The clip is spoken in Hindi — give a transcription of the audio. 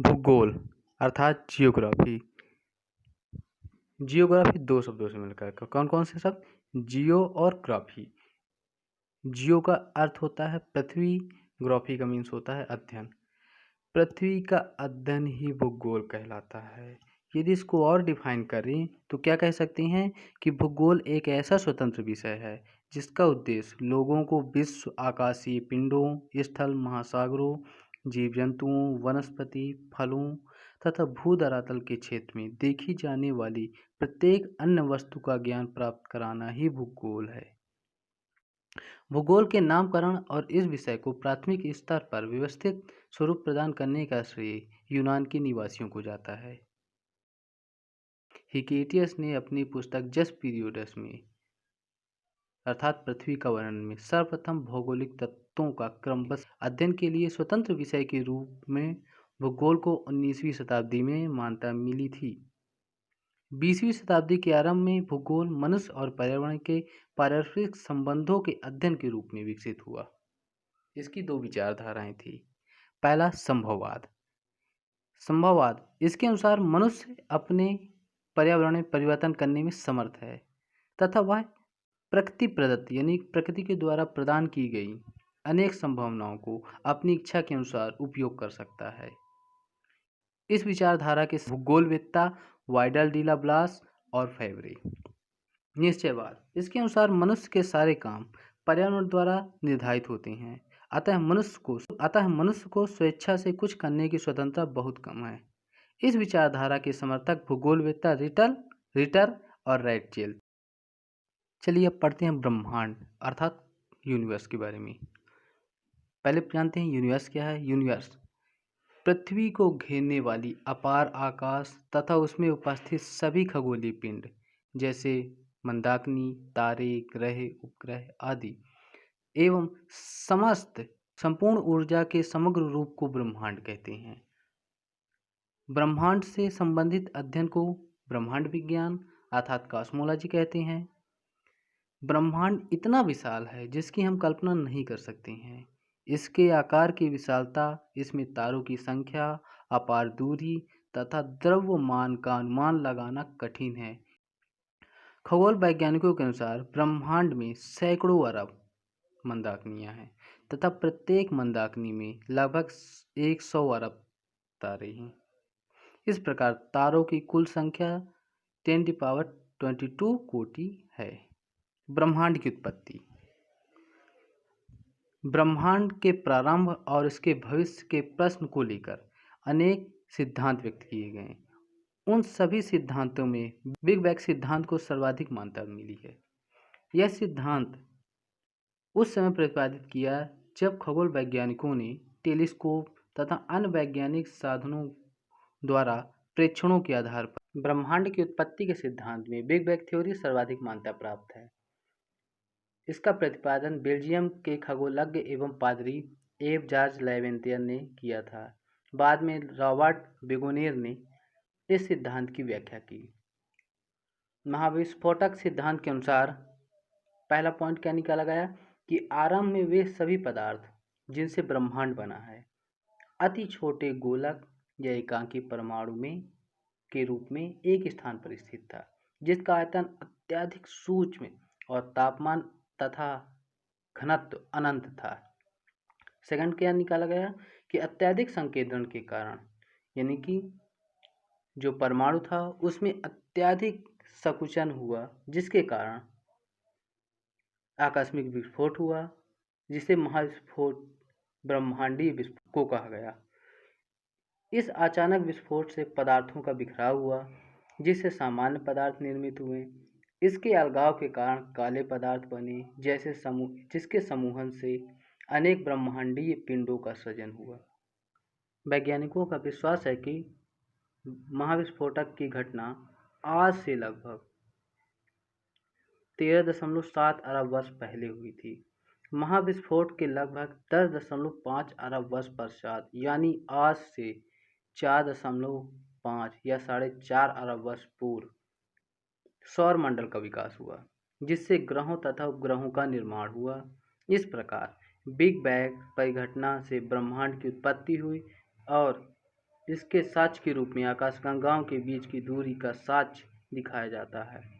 भूगोल अर्थात जियोग्राफी। जियोग्राफी दो शब्दों से मिलकर है। कौन कौन से शब्द? जियो और ग्राफी। जियो का अर्थ होता है पृथ्वी, ग्राफी का मीन्स होता है अध्ययन। पृथ्वी का अध्ययन ही भूगोल कहलाता है। यदि इसको और डिफाइन करें तो क्या कह सकते हैं कि भूगोल एक ऐसा स्वतंत्र विषय है जिसका उद्देश्य लोगों को विश्व, आकाशीय पिंडों, स्थल, महासागरों, जीव जंतुओं, वनस्पति, फलों तथा भूधरातल के क्षेत्र में देखी जाने वाली प्रत्येक अन्य वस्तु का ज्ञान प्राप्त कराना ही भूगोल है। भूगोल के नामकरण और इस विषय को प्राथमिक स्तर पर व्यवस्थित स्वरूप प्रदान करने का श्रेय यूनान के निवासियों को जाता है। हिकेटियस ने अपनी पुस्तक जस्ट पीरियड्स में अर्थात पृथ्वी का वर्णन में सर्वप्रथम भौगोलिक तत्वों का क्रमबद्ध अध्ययन के लिए स्वतंत्र विषय के रूप में भूगोल को 19वीं शताब्दी में मान्यता मिली थी। 20वीं शताब्दी के आरंभ में भूगोल मनुष्य और पर्यावरण के पारस्परिक संबंधों के अध्ययन के रूप में विकसित हुआ। इसकी दो विचारधाराएं थी। पहला, संभववाद। संभववाद इसके अनुसार मनुष्य अपने पर्यावरण में परिवर्तन करने में समर्थ है तथा वह प्रकृति प्रदत्त यानी प्रकृति के द्वारा प्रदान की गई अनेक संभावनाओं को अपनी इच्छा के अनुसार उपयोग कर सकता है। इस विचारधारा के भूगोलवेत्ता वाइडल डी ला ब्लास और फेवरे। निश्चयवाद इसके अनुसार मनुष्य के सारे काम पर्यावरण द्वारा निर्धारित होते हैं, अतः मनुष्य को स्वेच्छा से कुछ करने की स्वतंत्रता बहुत कम है। इस विचारधारा के समर्थक भूगोलवेत्ता रिटर और रैटजेल। चलिए अब पढ़ते हैं ब्रह्मांड अर्थात यूनिवर्स के बारे में। पहले जानते हैं यूनिवर्स क्या है। यूनिवर्स पृथ्वी को घेरने वाली अपार आकाश तथा उसमें उपस्थित सभी खगोलीय पिंड जैसे मंदाकिनी, तारे, ग्रह, उपग्रह आदि एवं समस्त संपूर्ण ऊर्जा के समग्र रूप को ब्रह्मांड कहते हैं। ब्रह्मांड से संबंधित अध्ययन को ब्रह्मांड विज्ञान अर्थात कॉस्मोलॉजी कहते हैं। ब्रह्मांड इतना विशाल है जिसकी हम कल्पना नहीं कर सकते हैं। इसके आकार की विशालता, इसमें तारों की संख्या, अपार दूरी तथा द्रव्यमान का अनुमान लगाना कठिन है। खगोल वैज्ञानिकों के अनुसार ब्रह्मांड में सैकड़ों अरब मंदाकिनियां हैं तथा प्रत्येक मंदाकिनी में लगभग 100 अरब तारे हैं। इस प्रकार तारों की कुल संख्या 10⁻22 कोटि है। ब्रह्मांड की उत्पत्ति। ब्रह्मांड के प्रारंभ और इसके भविष्य के प्रश्न को लेकर अनेक सिद्धांत व्यक्त किए गए। उन सभी सिद्धांतों में बिग बैंग सिद्धांत को सर्वाधिक मान्यता मिली है। यह सिद्धांत उस समय प्रतिपादित किया जब खगोल वैज्ञानिकों ने टेलीस्कोप तथा अन्य वैज्ञानिक साधनों द्वारा प्रेक्षणों के आधार पर ब्रह्मांड की उत्पत्ति के सिद्धांत में बिग बैंग थ्योरी सर्वाधिक मान्यता प्राप्त है। इसका प्रतिपादन बेल्जियम के खगोलज्ञ एवं पादरी एफ जॉर्ज लेवेंतियर ने किया था। बाद में रॉबर्ट बेगोनियर ने इस सिद्धांत की व्याख्या की। महाविस्फोटक सिद्धांत के अनुसार पहला पॉइंट क्या निकाला गया कि आरंभ में वे सभी पदार्थ जिनसे ब्रह्मांड बना है अति छोटे गोलक या एकांकी परमाणु में के रूप में एक स्थान पर स्थित था, जिसका आयतन अत्यधिक सूक्ष्म और तापमान तथा घनत्व अनंत था। सेकंड क्या निकाला गया कि अत्यधिक संकेंद्रण के कारण यानी कि जो परमाणु था उसमें अत्यधिक संकुचन हुआ, जिसके कारण आकस्मिक विस्फोट हुआ, जिसे महाविस्फोट ब्रह्मांडीय विस्फोट को कहा गया। इस अचानक विस्फोट से पदार्थों का बिखराव हुआ, जिससे सामान्य पदार्थ निर्मित हुए। इसके अलगाव के कारण काले पदार्थ बने जैसे समूह, जिसके समूहन से अनेक ब्रह्मांडीय पिंडों का सृजन हुआ। वैज्ञानिकों का विश्वास है कि महाविस्फोटक की घटना आज से लगभग 13.7 अरब वर्ष पहले हुई थी। महाविस्फोट के लगभग 10.5 अरब वर्ष पश्चात यानी आज से 4.5 या 4.5 अरब वर्ष पूर्व सौर मंडल का विकास हुआ, जिससे ग्रहों तथा उपग्रहों का निर्माण हुआ। इस प्रकार बिग बैंग परिघटना से ब्रह्मांड की उत्पत्ति हुई और जिसके साक्ष्य के रूप में आकाशगंगाओं के बीच की दूरी का साक्ष्य दिखाया जाता है।